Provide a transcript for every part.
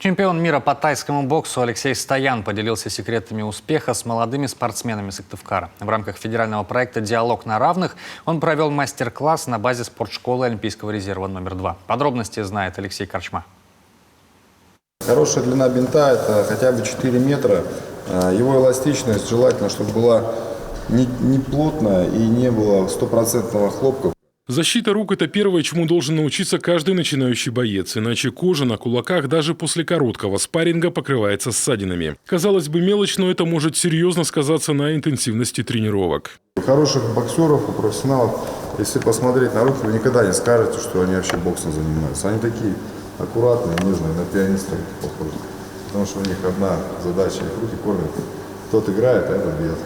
Чемпион мира по тайскому боксу Алексей Стоян поделился секретами успеха с молодыми спортсменами Сыктывкара. В рамках федерального проекта «Диалог на равных» он провел мастер-класс на базе спортшколы Олимпийского резерва номер 2. Подробности знает Алексей Корчма. Хорошая длина бинта – это хотя бы 4 метра. Его эластичность желательно, чтобы была не плотная и не было стопроцентного хлопка. Защита рук – это первое, чему должен научиться каждый начинающий боец, иначе кожа на кулаках даже после короткого спарринга покрывается ссадинами. Казалось бы, мелочь, но это может серьезно сказаться на интенсивности тренировок. У хороших боксеров, у профессионалов, если посмотреть на руки, вы никогда не скажете, что они вообще боксом занимаются. Они такие аккуратные, нежные, на пианиста похожи. Потому что у них одна задача – их руки кормят. Тот играет, а этот бьет.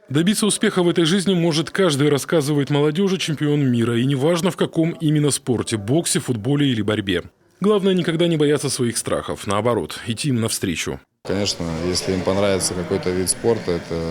Добиться успеха в этой жизни может каждый, рассказывает молодежи чемпион мира. И неважно, в каком именно спорте – боксе, футболе или борьбе. Главное, никогда не бояться своих страхов. Наоборот, идти им навстречу. Конечно, если им понравится какой-то вид спорта, это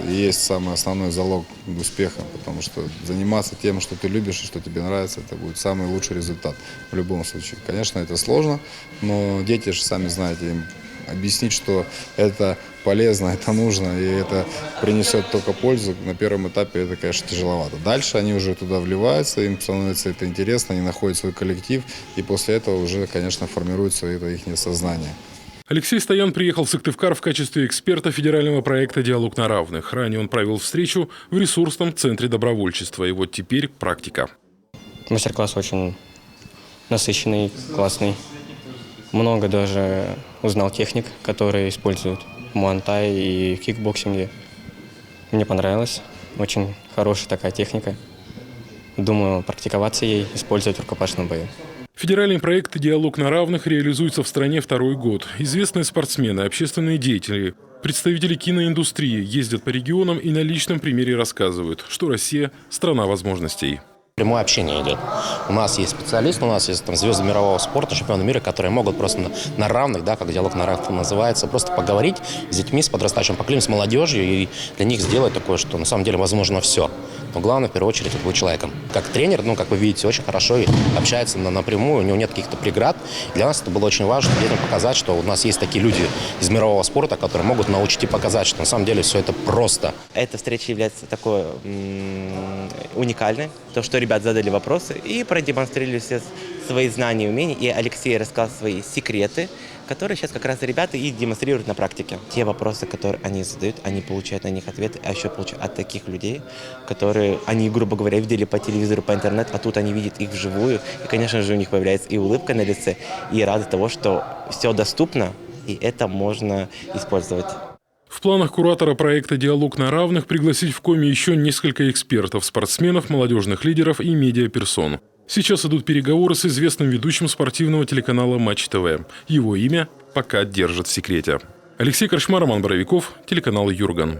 и есть самый основной залог успеха. Потому что заниматься тем, что ты любишь и что тебе нравится, это будет самый лучший результат в любом случае. Конечно, это сложно, но дети же сами знаете, им объяснить, что это полезно, это нужно и это принесет только пользу, на первом этапе это, конечно, тяжеловато. Дальше они уже туда вливаются, им становится это интересно, они находят свой коллектив и после этого уже, конечно, формируется это их сознание. Алексей Стоян приехал в Сыктывкар в качестве эксперта федерального проекта «Диалог на равных». Ранее он провел встречу в ресурсном центре добровольчества. И вот теперь практика. Мастер-класс очень насыщенный, классный. Много даже узнал техник, которые используют в муай-тай и в кикбоксинге. Мне понравилось. Очень хорошая такая техника. Думаю, практиковаться ей, использовать в рукопашном бою. Федеральный проект «Диалог на равных» реализуется в стране второй год. Известные спортсмены, общественные деятели, представители киноиндустрии ездят по регионам и на личном примере рассказывают, что Россия – страна возможностей. Прямое общение идет. У нас есть специалисты, у нас есть там звезды мирового спорта, чемпионы мира, которые могут просто на равных, да, как диалог на равных называется, просто поговорить с детьми, с подрастающим поколением, с молодежью и для них сделать такое, что на самом деле возможно все. Но главное, в первую очередь, быть человеком. Как тренер, как вы видите, очень хорошо и общается напрямую, у него нет каких-то преград. Для нас это было очень важно, детям показать, что у нас есть такие люди из мирового спорта, которые могут научить и показать, что на самом деле все это просто. Эта встреча является такой уникальной, то, что ребят задали вопросы и продемонстрировали все свои знания и умения. И Алексей рассказал свои секреты, которые сейчас как раз ребята и демонстрируют на практике. Те вопросы, которые они задают, они получают на них ответы, а еще получают от таких людей, которые они, грубо говоря, видели по телевизору, по интернету, а тут они видят их вживую. И, конечно же, у них появляется и улыбка на лице, и радость того, что все доступно, и это можно использовать. В планах куратора проекта «Диалог на равных» пригласить в Коми еще несколько экспертов, спортсменов, молодежных лидеров и медиаперсон. Сейчас идут переговоры с известным ведущим спортивного телеканала «Матч ТВ». Его имя пока держат в секрете. Алексей Корчма, Роман Боровиков, телеканал «Юрган».